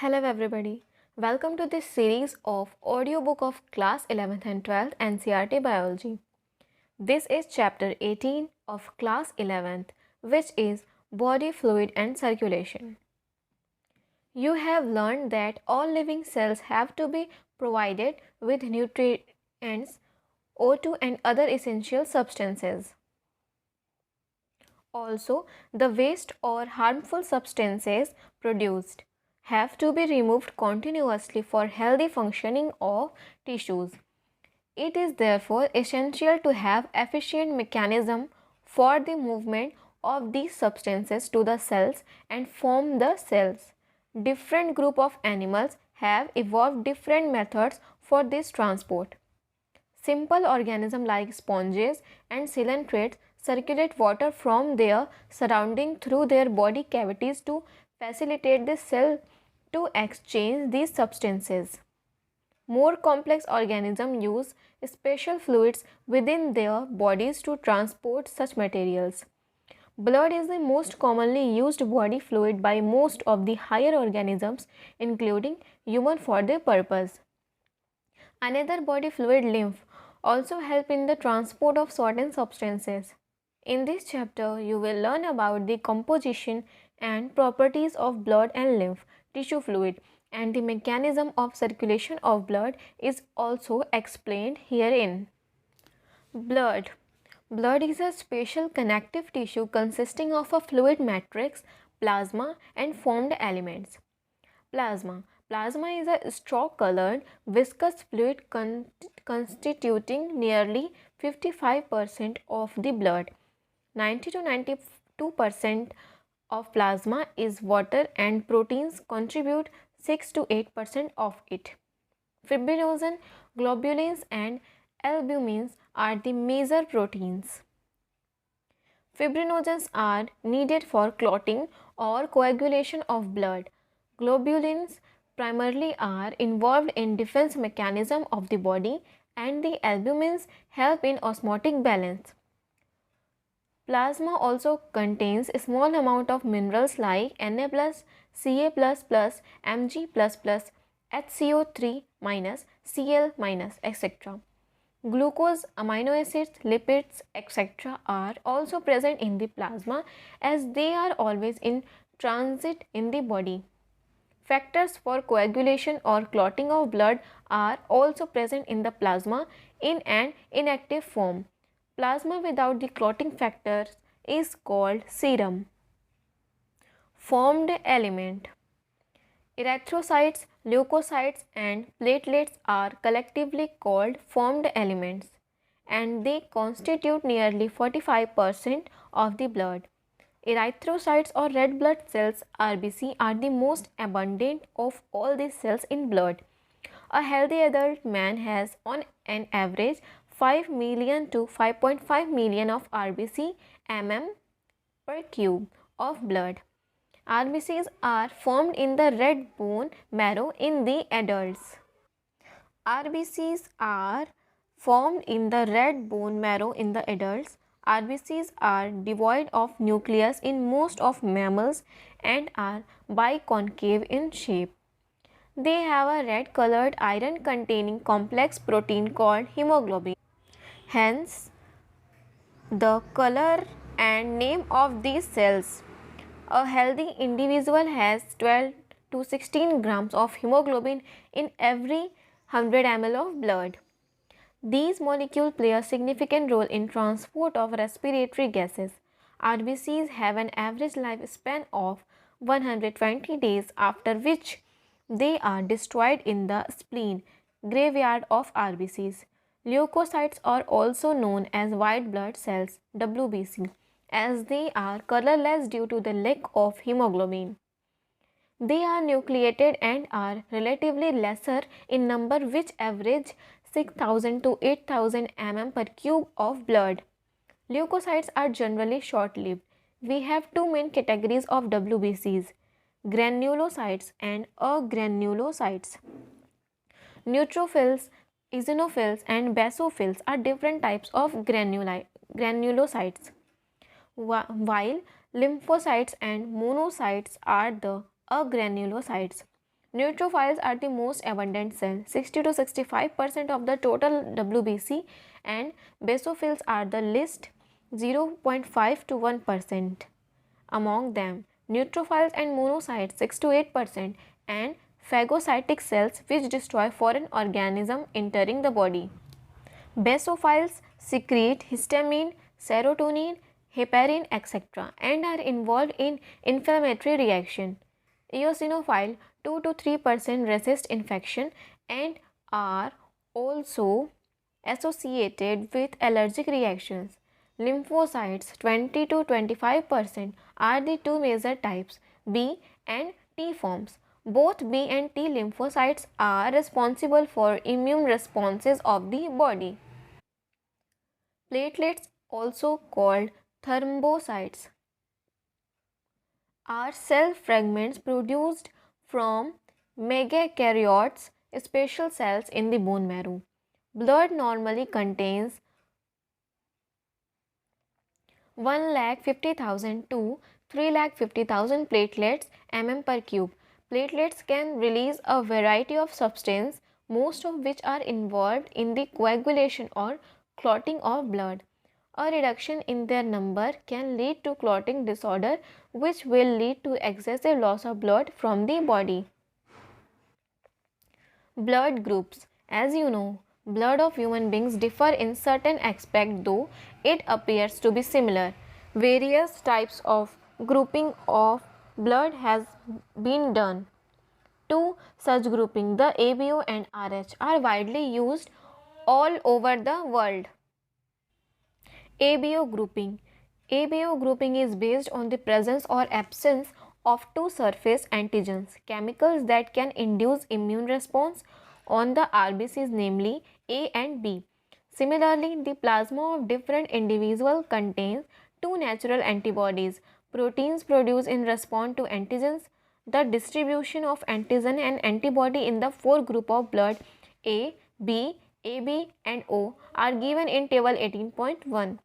Hello everybody. Welcome to this series of audiobook of class 11th and 12th NCERT biology. This is chapter 18 of class 11th, which is body fluid and circulation. You have learned that all living cells have to be provided with nutrients, O2 and other essential substances. Also, the waste or harmful substances produced have to be removed continuously for healthy functioning of tissues. It is therefore essential to have efficient mechanism for the movement of these substances to the cells and form the cells. Different group of animals have evolved different methods for this transport. Simple organisms like sponges and coelentrates circulate water from their surrounding through their body cavities to facilitate the cell to exchange these substances. More complex organisms use special fluids within their bodies to transport such materials. Blood is the most commonly used body fluid by most of the higher organisms, including human, for their purpose. Another body fluid, lymph, also help in the transport of certain substances. In this chapter, you will learn about the composition and properties of blood and lymph tissue fluid, and the mechanism of circulation of blood is also explained herein. Blood. Blood is a special connective tissue consisting of a fluid matrix, plasma, and formed elements. Plasma. Plasma is a straw-colored, viscous fluid constituting nearly 55% of the blood. 90 to 92% of plasma is water and proteins contribute 6 to 8% of it. Fibrinogen, globulins and albumins are the major proteins. Fibrinogens are needed for clotting or coagulation of blood. Globulins primarily are involved in defense mechanism of the body, and the albumins help in osmotic balance. Plasma also contains a small amount of minerals like Na+, Ca++, Mg++, HCO3-, Cl-, etc. Glucose, amino acids, lipids, etc. are also present in the plasma as they are always in transit in the body. Factors for coagulation or clotting of blood are also present in the plasma in an inactive form. Plasma without the clotting factors is called serum. Formed element. Erythrocytes, leukocytes and platelets are collectively called formed elements, and they constitute nearly 45% of the blood. Erythrocytes or red blood cells RBC are the most abundant of all these cells in blood. A healthy adult man has on an average 5 million to 5.5 million of RBC mm per cube of blood. RBCs are formed in the red bone marrow in the adults. RBCs are formed in the red bone marrow in the adults. RBCs are devoid of nucleus in most of mammals and are biconcave in shape. They have a red colored iron containing complex protein called hemoglobin. Hence, the color and name of these cells. A healthy individual has 12 to 16 grams of hemoglobin in every 100 ml of blood. These molecules play a significant role in transport of respiratory gases. RBCs have an average lifespan of 120 days, after which they are destroyed in the spleen, graveyard of RBCs. Leukocytes are also known as white blood cells, WBC, as they are colorless due to the lack of hemoglobin. They are nucleated and are relatively lesser in number, which average 6,000 to 8,000 mm per cube of blood. Leukocytes are generally short-lived. We have two main categories of WBCs: granulocytes and agranulocytes. Neutrophils, eosinophils and basophils are different types of granulocytes, while lymphocytes and monocytes are the agranulocytes. Neutrophils are the most abundant cell, 60 to 65% of the total WBC, and basophils are the least, 0.5 to 1%. Among them, neutrophils and monocytes 6 to 8%, and phagocytic cells which destroy foreign organism entering the body. Basophils secrete histamine, serotonin, heparin, etc. and are involved in inflammatory reaction. Eosinophile 2 to 3% resist infection and are also associated with allergic reactions. Lymphocytes 20 to 25% are the two major types, B and T forms. Both B and T lymphocytes are responsible for immune responses of the body. Platelets, also called thrombocytes, are cell fragments produced from megakaryotes, special cells in the bone marrow. Blood normally contains 1,50,000 to 3,50,000 platelets mm per cube. Platelets can release a variety of substances, most of which are involved in the coagulation or clotting of blood. A reduction in their number can lead to clotting disorder, which will lead to excessive loss of blood from the body. Blood groups. As you know, blood of human beings differ in certain aspects, though it appears to be similar. Various types of grouping of blood has been done. Two such grouping, the ABO and RH, are widely used all over the world. ABO grouping. ABO grouping is based on the presence or absence of two surface antigens, chemicals that can induce immune response on the RBCs, namely A and B. Similarly, the plasma of different individuals contains two natural antibodies, proteins produced in response to antigens. The distribution of antigen and antibody in the four group of blood A, B, AB and O are given in table 18.1.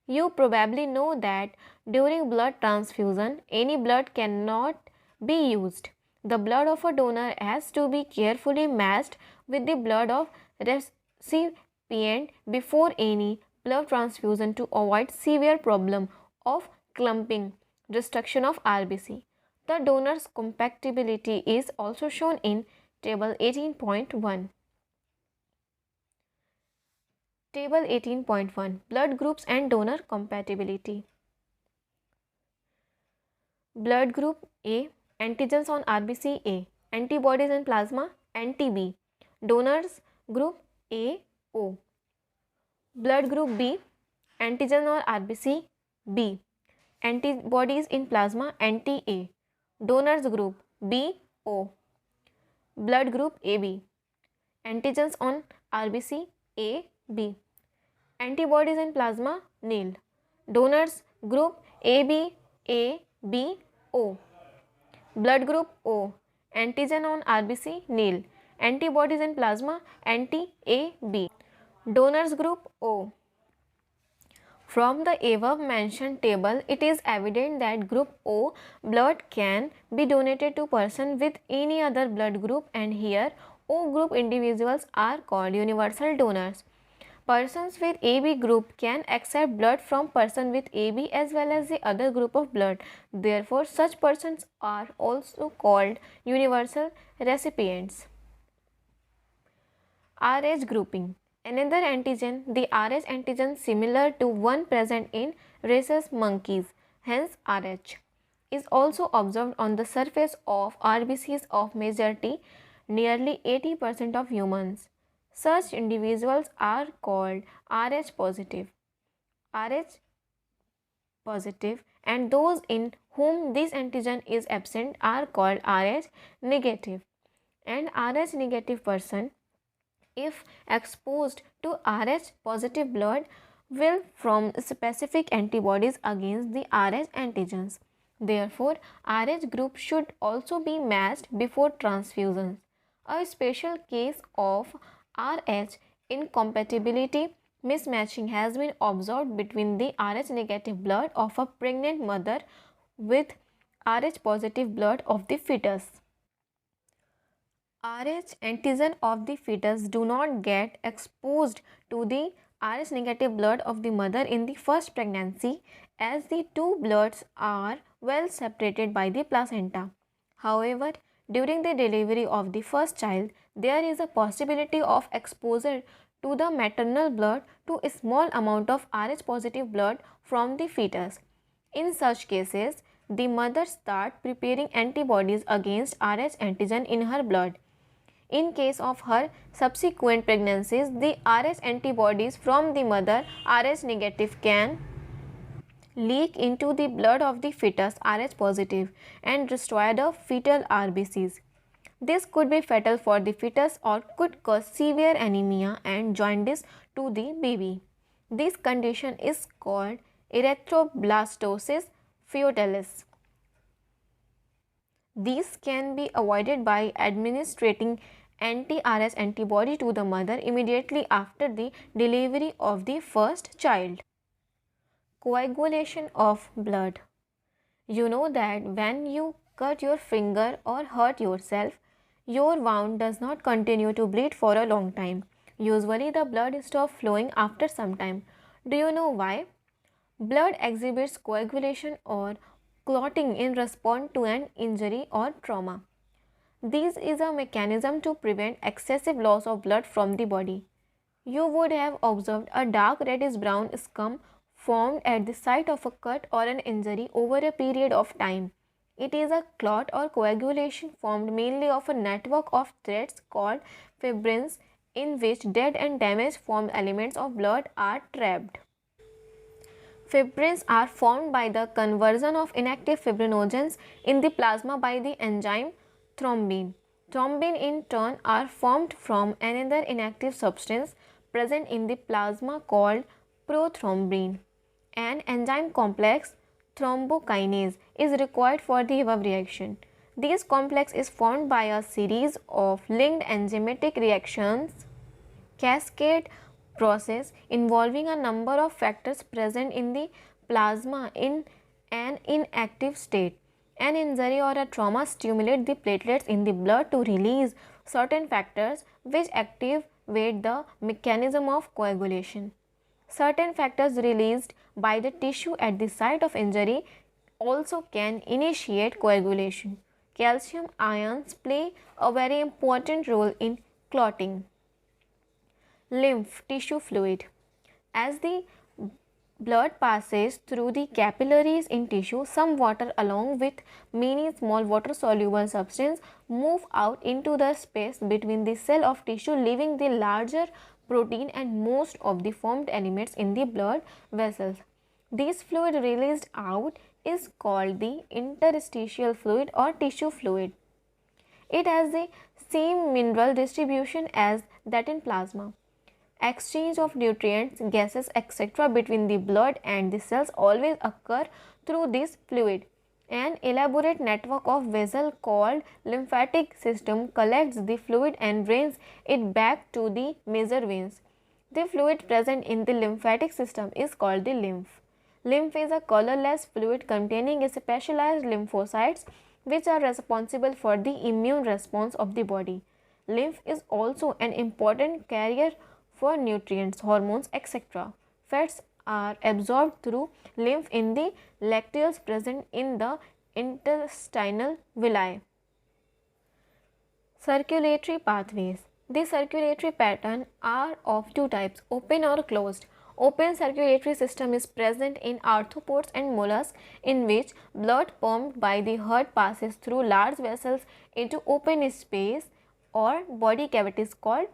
You probably know that during blood transfusion, any blood cannot be used. The blood of a donor has to be carefully matched with the blood of recipient before any blood transfusion to avoid severe problem of clumping, destruction of RBC. The donor's compatibility is also shown in table 18.1. Table 18.1 Blood groups and donor compatibility. Blood group A, antigens on RBC A, antibodies in plasma anti-B. Donors group A O. Blood group B, antigen on RBC B, antibodies in plasma anti-A. Donors group B O. Blood group AB, antigens on RBC A B, antibodies in plasma nil. Donors group AB A B O. Blood group O, antigen on RBC nil, antibodies in plasma anti A B. Donors group O. From the above mentioned table, it is evident that group O blood can be donated to person with any other blood group, and here O group individuals are called universal donors. Persons with AB group can accept blood from person with AB as well as the other group of blood. Therefore, such persons are also called universal recipients. RH grouping. Another antigen, the RH antigen similar to one present in rhesus monkeys, hence RH, is also observed on the surface of RBCs of majority, nearly 80% of humans. Such individuals are called RH positive. RH positive and those in whom this antigen is absent are called RH negative. And RH negative person, if exposed to RH positive blood, will form specific antibodies against the RH antigens. Therefore, RH group should also be matched before transfusions. A special case of RH incompatibility mismatching has been observed between the RH negative blood of a pregnant mother with RH positive blood of the fetus. Rh antigen of the fetus do not get exposed to the Rh negative blood of the mother in the first pregnancy, as the two bloods are well separated by the placenta. However, during the delivery of the first child, there is a possibility of exposure to the maternal blood to a small amount of Rh positive blood from the fetus. In such cases, the mother starts preparing antibodies against Rh antigen in her blood. In case of her subsequent pregnancies, the Rh antibodies from the mother Rh negative can leak into the blood of the fetus Rh positive and destroy the fetal RBCs. This could be fatal for the fetus or could cause severe anemia and jaundice to the baby. This condition is called erythroblastosis fetalis. These can be avoided by administering anti-Rh antibody to the mother immediately after the delivery of the first child. Coagulation of blood. You know that when you cut your finger or hurt yourself, your wound does not continue to bleed for a long time. Usually the blood stops flowing after some time. Do you know why? Blood exhibits coagulation or clotting in response to an injury or trauma. This is a mechanism to prevent excessive loss of blood from the body. You would have observed a dark reddish brown scum formed at the site of a cut or an injury over a period of time. It is a clot or coagulation formed mainly of a network of threads called fibrins in which dead and damaged formed elements of blood are trapped. Fibrins are formed by the conversion of inactive fibrinogens in the plasma by the enzyme thrombin. Thrombin in turn are formed from another inactive substance present in the plasma called prothrombin. An enzyme complex, thrombokinase, is required for the above reaction. This complex is formed by a series of linked enzymatic reactions cascade process involving a number of factors present in the plasma in an inactive state. An injury or a trauma stimulates the platelets in the blood to release certain factors which activate the mechanism of coagulation. Certain factors released by the tissue at the site of injury also can initiate coagulation. Calcium ions play a very important role in clotting. Lymph tissue fluid. As the blood passes through the capillaries in tissue, some water along with many small water soluble substances move out into the space between the cell of tissue, leaving the larger protein and most of the formed elements in the blood vessels. This fluid released out is called the interstitial fluid or tissue fluid. It has the same mineral distribution as that in plasma. Exchange of nutrients, gases, etc. between the blood and the cells always occur through this fluid. An elaborate network of vessels called lymphatic system collects the fluid and drains it back to the major veins. The fluid present in the lymphatic system is called the lymph. Lymph is a colorless fluid containing specialized lymphocytes which are responsible for the immune response of the body. Lymph is also an important carrier for nutrients, hormones, etc. Fats are absorbed through lymph in the lacteals present in the intestinal villi. Circulatory pathways. The circulatory pattern are of two types, open or closed. Open circulatory system is present in arthropods and mollusks, in which blood pumped by the heart passes through large vessels into open space or body cavities called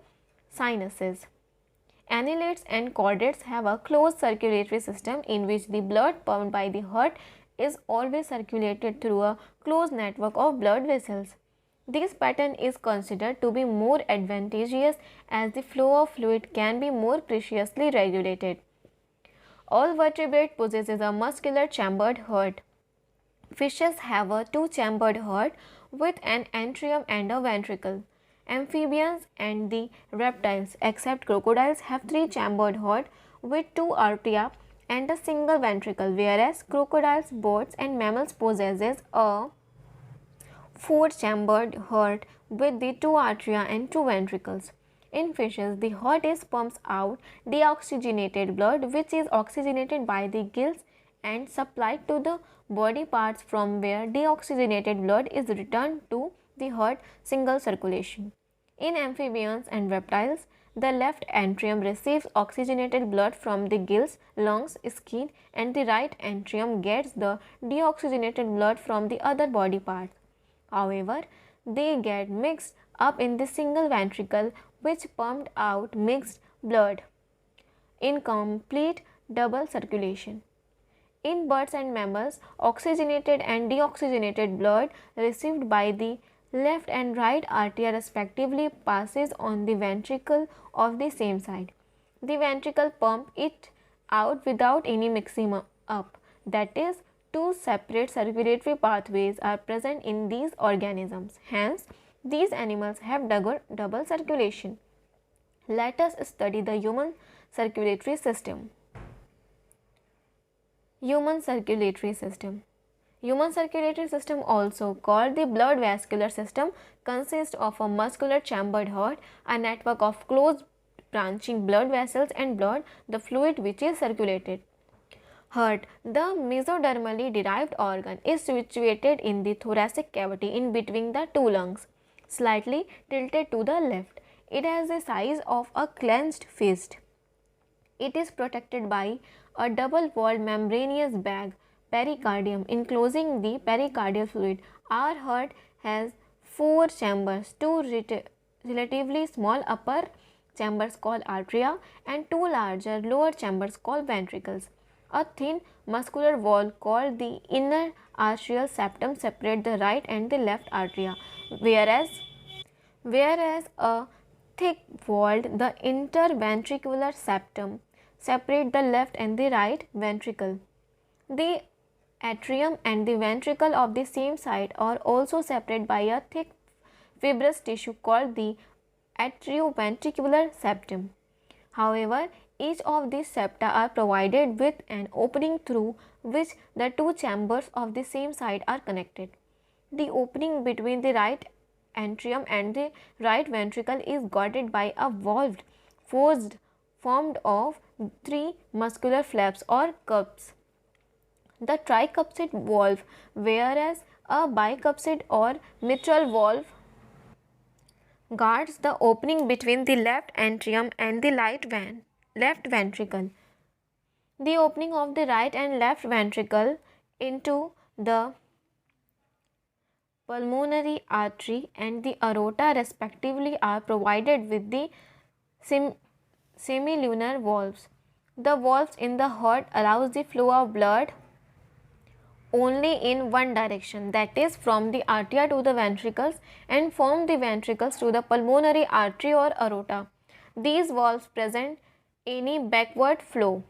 sinuses. Annelids and chordates have a closed circulatory system in which the blood pumped by the heart is always circulated through a closed network of blood vessels. This pattern is considered to be more advantageous as the flow of fluid can be more preciously regulated. All vertebrate possesses a muscular chambered heart. Fishes have a two-chambered heart with an atrium and a ventricle. Amphibians and the reptiles except crocodiles have three-chambered heart with two arteria and a single ventricle, whereas crocodiles, birds and mammals possesses a four-chambered heart with the two atria and two ventricles. In fishes, the heart is pumps out deoxygenated blood which is oxygenated by the gills and supplied to the body parts from where deoxygenated blood is returned to the heart single circulation. In amphibians and reptiles, the left atrium receives oxygenated blood from the gills, lungs, skin, and the right atrium gets the deoxygenated blood from the other body parts. However, they get mixed up in the single ventricle which pumped out mixed blood in complete double circulation. In birds and mammals, oxygenated and deoxygenated blood received by the left and right arteria respectively passes on the ventricle of the same side. The ventricle pump it out without any mixing up. That is, two separate circulatory pathways are present in these organisms. Hence, these animals have double circulation. Let us study the human circulatory system. Human circulatory system. Human circulatory system, also called the blood vascular system, consists of a muscular chambered heart, a network of close branching blood vessels and blood, the fluid which is circulated. Heart, the mesodermally derived organ, is situated in the thoracic cavity in between the two lungs, slightly tilted to the left. It has the size of a clenched fist. It is protected by a double-walled membranous bag, pericardium, enclosing the pericardial fluid. Our heart has four chambers, two relatively small upper chambers called atria and two larger lower chambers called ventricles. A thin muscular wall called the inner arterial septum separates the right and the left atria, whereas a thick-walled the interventricular septum separate the left and the right ventricle. The atrium and the ventricle of the same side are also separated by a thick fibrous tissue called the atrioventricular septum. However, each of these septa are provided with an opening through which the two chambers of the same side are connected. The opening between the right atrium and the right ventricle is guarded by a valved formed of three muscular flaps or cups. The tricuspid valve, whereas a bicuspid or mitral valve guards the opening between the left atrium and the left ventricle. The opening of the right and left ventricle into the pulmonary artery and the aorta respectively are provided with the semilunar valves. The valves in the heart allows the flow of blood only in one direction, that is from the atria to the ventricles and from the ventricles to the pulmonary artery or aorta. These valves present any backward flow.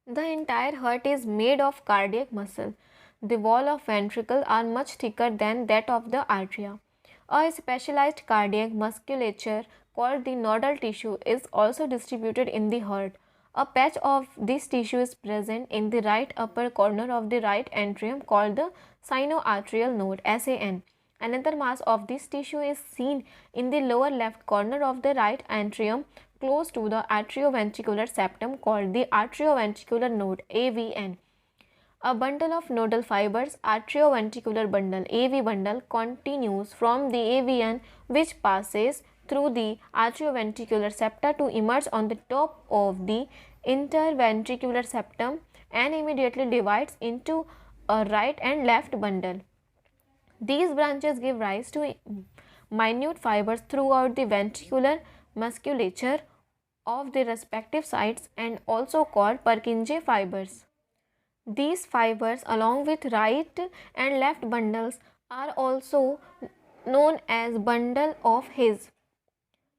The entire heart is made of cardiac muscle. The wall of ventricle are much thicker than that of the atria. A specialized cardiac musculature called the nodal tissue is also distributed in the heart. A patch of this tissue is present in the right upper corner of the right atrium called the sinoatrial node (SAN). Another mass of this tissue is seen in the lower left corner of the right atrium close to the atrioventricular septum called the atrioventricular node (AVN). A bundle of nodal fibers, atrioventricular bundle (AV bundle), continues from the AVN which passes through the atrioventricular septa to emerge on the top of the interventricular septum and immediately divides into a right and left bundle. These branches give rise to minute fibers throughout the ventricular musculature of the respective sides and also called Purkinje fibers. These fibers along with right and left bundles are also known as bundle of His.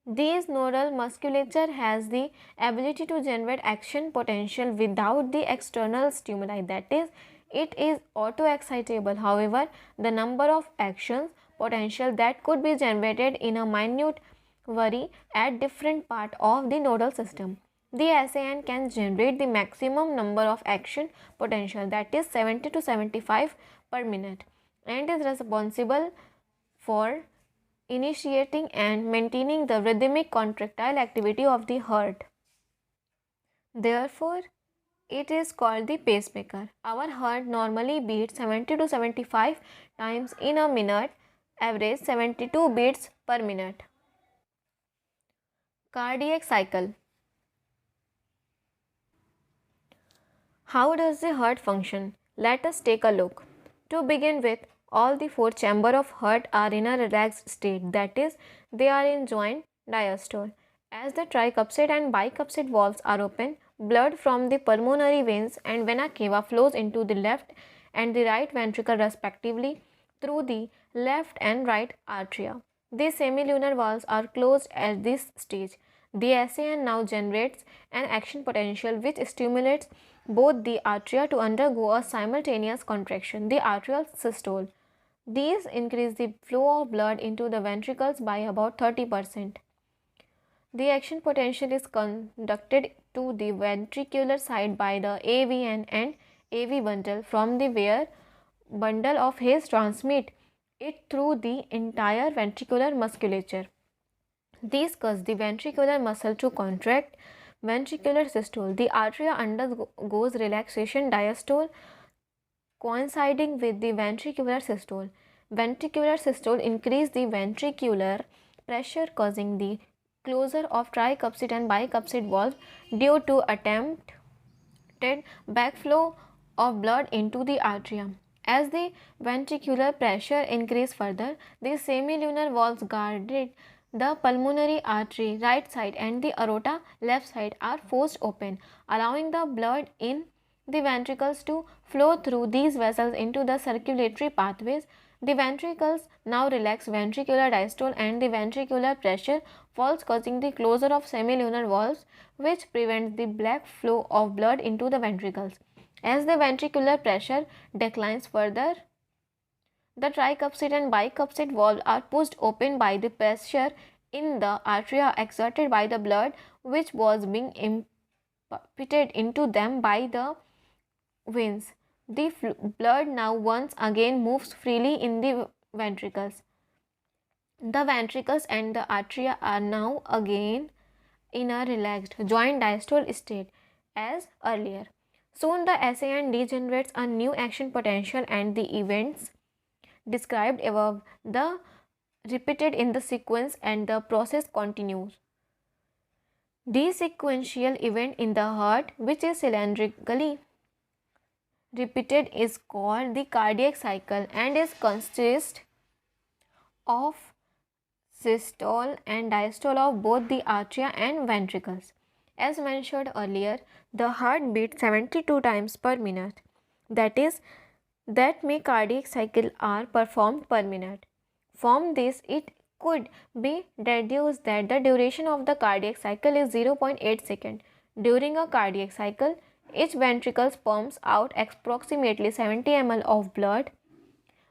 This nodal musculature has the ability to generate action potential without the external stimuli, that is, it is auto-excitable. However, the number of actions potential that could be generated in a minute vary at different part of the nodal system. The SAN can generate the maximum number of action potential, that is 70 to 75 per minute. and is responsible for initiating and maintaining the rhythmic contractile activity of the heart. Therefore, it is called the pacemaker. Our heart normally beats 70 to 75 times in a minute, average 72 beats per minute. Cardiac cycle. How does the heart function? Let us take a look. To begin with, all the four chambers of heart are in a relaxed state, that is, they are in joint diastole. As the tricuspid and bicuspid valves are open, blood from the pulmonary veins and vena cava flows into the left and the right ventricle respectively through the left and right atria. The semilunar valves are closed at this stage. The SAN now generates an action potential which stimulates both the atria to undergo a simultaneous contraction, the atrial systole. These increase the flow of blood into the ventricles by about 30%. The action potential is conducted to the ventricular side by the AVN and AV bundle from the where bundle of Hayes transmit it through the entire ventricular musculature. These cause the ventricular muscle to contract. Ventricular systole. The atria undergoes relaxation diastole coinciding with the ventricular systole. Ventricular systole increase the ventricular pressure causing the closure of tricuspid and bicuspid valve due to attempted backflow of blood into the atria. As the ventricular pressure increased further, the semilunar valves guarded the pulmonary artery right side and the aorta left side are forced open, allowing the blood in the ventricles to flow through these vessels into the circulatory pathways. The ventricles now relax ventricular diastole and the ventricular pressure falls causing the closure of semilunar valves which prevents the black flow of blood into the ventricles. As the ventricular pressure declines further, the tricuspid and bicuspid valves are pushed open by the pressure in the atria exerted by the blood which was being imparted into them by the veins. The blood now once again moves freely in the ventricles. The ventricles and the atria are now again in a relaxed joint diastole state as earlier. Soon the SAN degenerates a new action potential and the events described above the repeated in the sequence and the process continues. The sequential event in the heart which is cylindrically repeated is called the cardiac cycle and is consists of systole and diastole of both the atria and ventricles. As mentioned earlier, the heart beats 72 times per minute. That is, that many cardiac cycles are performed per minute. From this, it could be deduced that the duration of the cardiac cycle is 0.8 seconds. During a cardiac cycle, each ventricle pumps out approximately 70 ml of blood,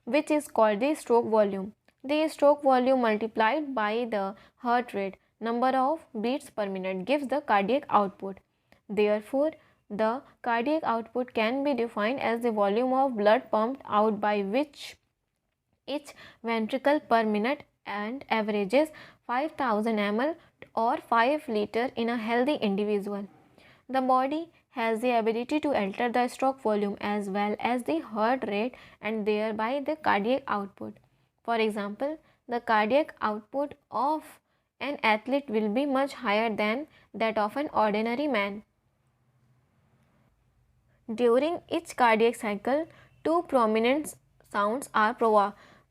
which is called the stroke volume. The stroke volume multiplied by the heart rate, number of beats per minute, gives the cardiac output. Therefore, the cardiac output can be defined as the volume of blood pumped out by which each ventricle per minute and averages 5000 ml or 5 liter in a healthy individual. The body has the ability to alter the stroke volume as well as the heart rate and thereby the cardiac output. For example, the cardiac output of an athlete will be much higher than that of an ordinary man. During each cardiac cycle, two prominent sounds are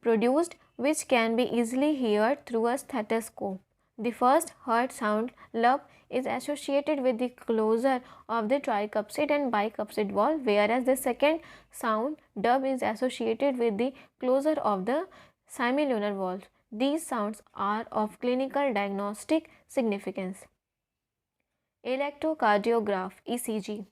produced which can be easily heard through a stethoscope. The first heart sound, lup, is associated with the closure of the tricuspid and bicuspid valve, whereas the second sound, dub, is associated with the closure of the semilunar valve. These sounds are of clinical diagnostic significance. Electrocardiograph (ECG).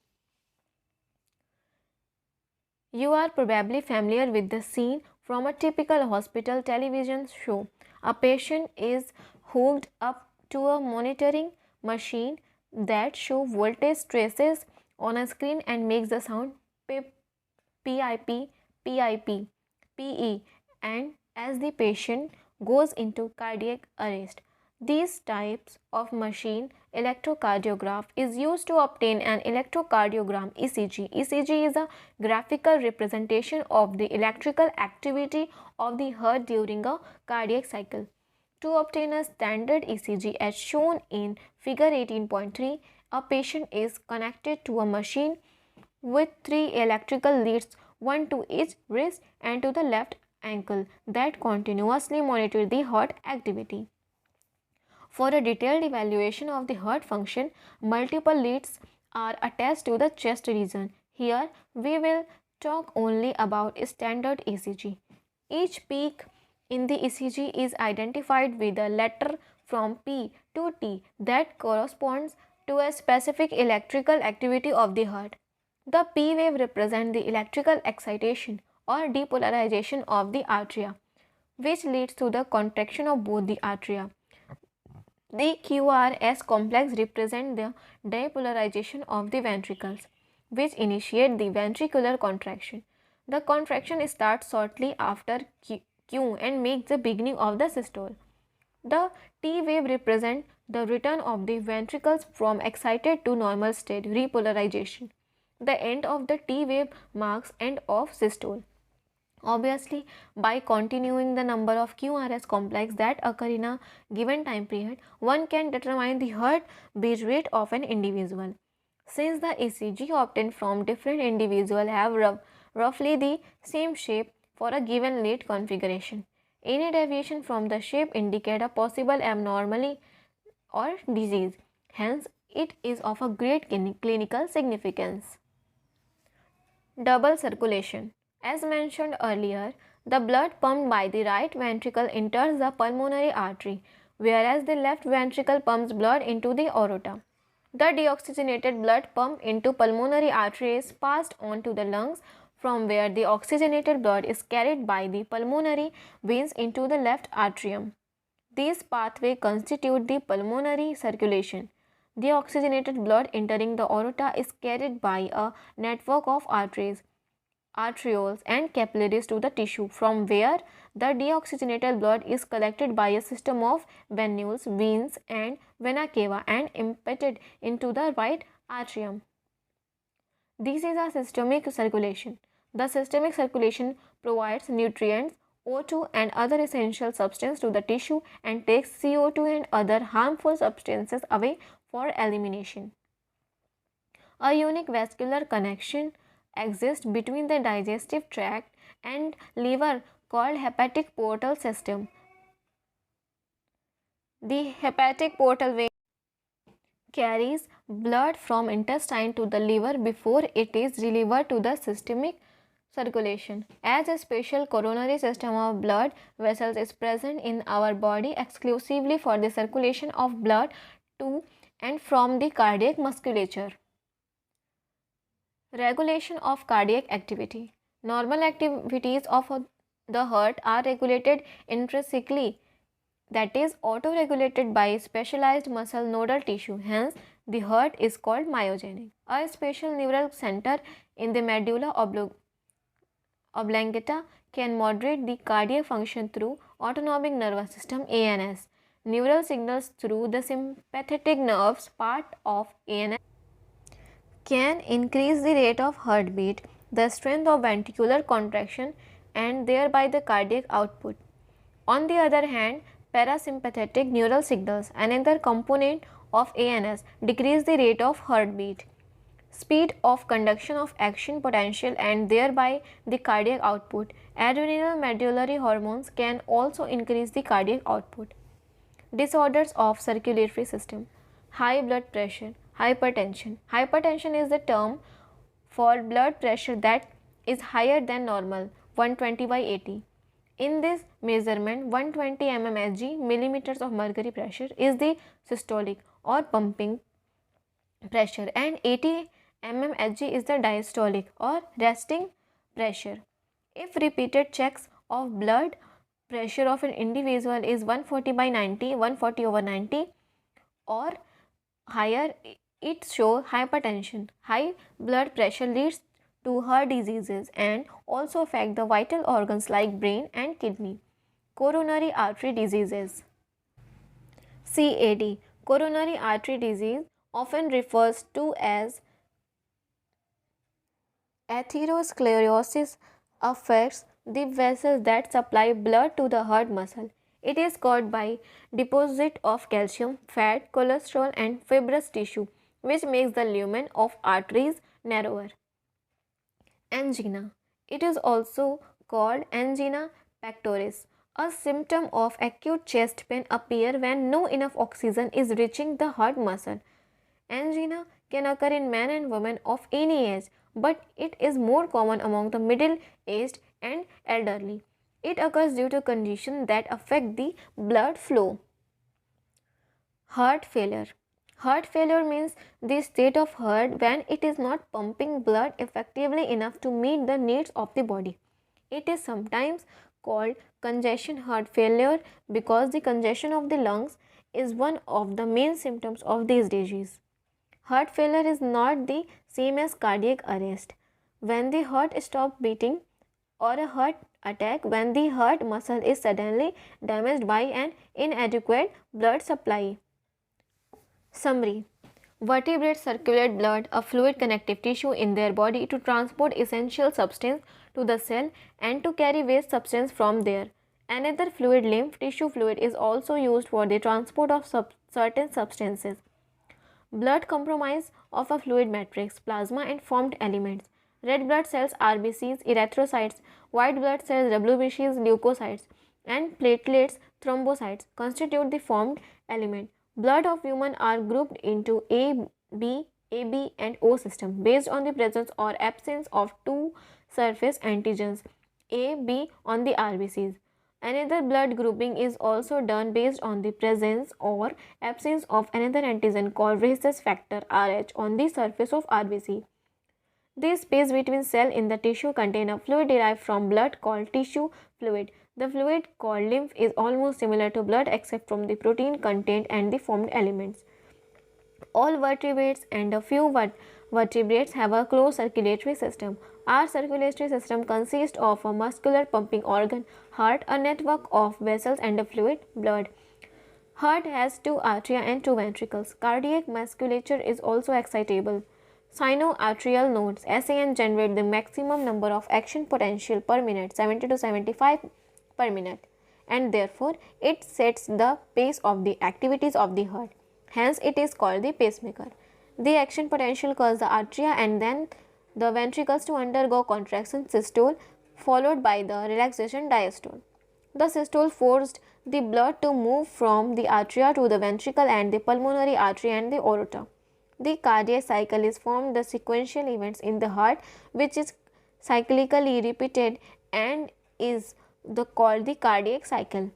You are probably familiar with the scene from a typical hospital television show. A patient is hooked up to a monitoring machine that shows voltage traces on a screen and makes the sound pip, pip, pip. PE, and as the patient goes into cardiac arrest. These types of machine electrocardiograph is used to obtain an electrocardiogram ECG. ECG is a graphical representation of the electrical activity of the heart during a cardiac cycle. To obtain a standard ECG as shown in figure 18.3, a patient is connected to a machine with 3 electrical leads, one to each wrist and to the left ankle, that continuously monitor the heart activity. For a detailed evaluation of the heart function, multiple leads are attached to the chest region. Here we will talk only about standard ECG. Each peak in the ECG is identified with a letter from P to T that corresponds to a specific electrical activity of the heart. The P wave represents the electrical excitation or depolarization of the atria, which leads to the contraction of both the atria. The QRS complex represents the depolarization of the ventricles, which initiate the ventricular contraction. The contraction starts shortly after Q and makes the beginning of the systole. The T wave represents the return of the ventricles from excited to normal state, repolarization. The end of the T wave marks end of systole. Obviously, by continuing the number of QRS complex that occur in a given time period, one can determine the heart beat rate of an individual. Since the ECG obtained from different individuals have roughly the same shape for a given lead configuration, any deviation from the shape indicate a possible abnormality or disease. Hence, it is of a great clinical significance. Double circulation. As mentioned earlier, the blood pumped by the right ventricle enters the pulmonary artery, whereas the left ventricle pumps blood into the aorta. The deoxygenated blood pumped into pulmonary artery is passed on to the lungs, from where the oxygenated blood is carried by the pulmonary veins into the left atrium. These pathways constitute the pulmonary circulation. The oxygenated blood entering the aorta is carried by a network of arteries, arterioles and capillaries to the tissue, from where the deoxygenated blood is collected by a system of venules, veins and vena cava and impacted into the right atrium. This is a systemic circulation. The systemic circulation provides nutrients, O2 and other essential substances to the tissue and takes CO2 and other harmful substances away for elimination. A unique vascular connection exists between the digestive tract and liver called hepatic portal system. The hepatic portal vein carries blood from intestine to the liver before it is delivered to the systemic circulation. As a special coronary system of blood vessels is present in our body exclusively for the circulation of blood to and from the cardiac musculature. Regulation of cardiac activity. Normal activities of the heart are regulated intrinsically, that is auto-regulated by specialized muscle nodal tissue. Hence, the heart is called myogenic. A special neural center in the medulla oblongata can moderate the cardiac function through autonomic nervous system ANS. Neural signals through the sympathetic nerves part of ANS can increase the rate of heartbeat, the strength of ventricular contraction and thereby the cardiac output. On the other hand, parasympathetic neural signals, another component of ANS, decrease the rate of heartbeat, speed of conduction of action potential and thereby the cardiac output. Adrenal medullary hormones can also increase the cardiac output. Disorders of circulatory system. High blood pressure, hypertension. Hypertension is the term for blood pressure that is higher than normal, 120/80. In this measurement, 120 mmHg, millimeters of mercury pressure, is the systolic or pumping pressure and 80 mmHg is the diastolic or resting pressure. If repeated checks of blood pressure of an individual is 140/90, 140/90 or higher, it shows hypertension. High blood pressure leads to heart diseases and also affect the vital organs like brain and kidney. Coronary artery diseases. CAD. Coronary artery disease often refers to as atherosclerosis, affects the vessels that supply blood to the heart muscle. It is caused by deposit of calcium, fat, cholesterol and fibrous tissue which makes the lumen of arteries narrower. Angina. It is also called angina pectoris. A symptom of acute chest pain appear when no enough oxygen is reaching the heart muscle. Angina can occur in men and women of any age, but it is more common among the middle-aged and elderly. It occurs due to conditions that affect the blood flow. Heart failure. Heart failure means the state of heart when it is not pumping blood effectively enough to meet the needs of the body. It is sometimes called congestion heart failure because the congestion of the lungs is one of the main symptoms of this disease. Heart failure is not the same as cardiac arrest. When the heart stops beating, or a heart attack when the heart muscle is suddenly damaged by an inadequate blood supply. Summary. Vertebrates circulate blood, a fluid connective tissue in their body, to transport essential substance to the cell and to carry waste substance from there. Another fluid, lymph tissue fluid, is also used for the transport of certain substances. Blood comprised of a fluid matrix, plasma and formed elements. Red blood cells RBCs, erythrocytes, white blood cells WBCs, leukocytes, and platelets thrombocytes constitute the formed element. Blood of human are grouped into AB and O system based on the presence or absence of two surface antigens AB on the RBCs. Another blood grouping is also done based on the presence or absence of another antigen called rhesus factor Rh on the surface of RBC. The space between cell in the tissue contain a fluid derived from blood called tissue fluid. The fluid called lymph is almost similar to blood except from the protein content and the formed elements. All vertebrates and a few vertebrates have a closed circulatory system. Our circulatory system consists of a muscular pumping organ, heart, a network of vessels and a fluid, blood. Heart has two atria and two ventricles. Cardiac musculature is also excitable. Sinoatrial nodes SAN generate the maximum number of action potential per minute, 70 to 75 per minute, and therefore it sets the pace of the activities of the heart. Hence it is called the pacemaker. The action potential causes the atria and then the ventricles to undergo contraction systole followed by the relaxation diastole. The systole forced the blood to move from the atria to the ventricle and the pulmonary artery and the aorta. The cardiac cycle is formed the sequential events in the heart which is cyclically repeated and is called the cardiac cycle.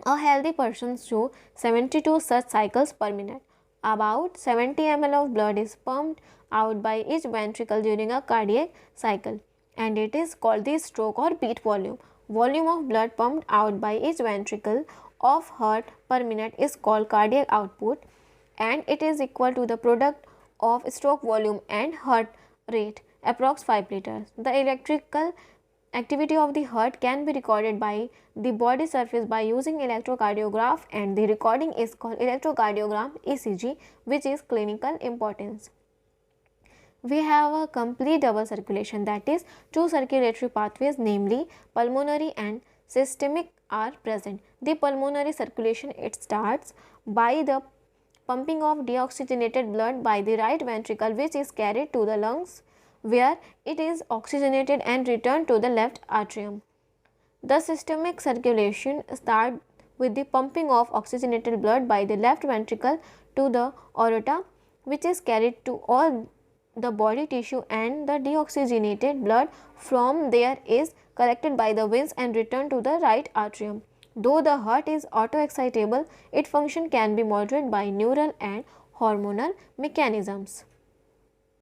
A healthy person shows 72 such cycles per minute. About 70 ml of blood is pumped out by each ventricle during a cardiac cycle and it is called the stroke or beat volume. Volume of blood pumped out by each ventricle of heart per minute is called cardiac output and it is equal to the product of stroke volume and heart rate, approx 5 liters. The electrical activity of the heart can be recorded by the body surface by using electrocardiograph and the recording is called electrocardiogram ECG which is clinical importance. We have a complete double circulation, that is two circulatory pathways namely pulmonary and systemic are present. The pulmonary circulation it starts by the pumping of deoxygenated blood by the right ventricle which is carried to the lungs where it is oxygenated and returned to the left atrium. The systemic circulation starts with the pumping of oxygenated blood by the left ventricle to the aorta which is carried to all the body tissue and the deoxygenated blood from there is collected by the veins and returned to the right atrium. Though the heart is autoexcitable, its function can be moderated by neural and hormonal mechanisms.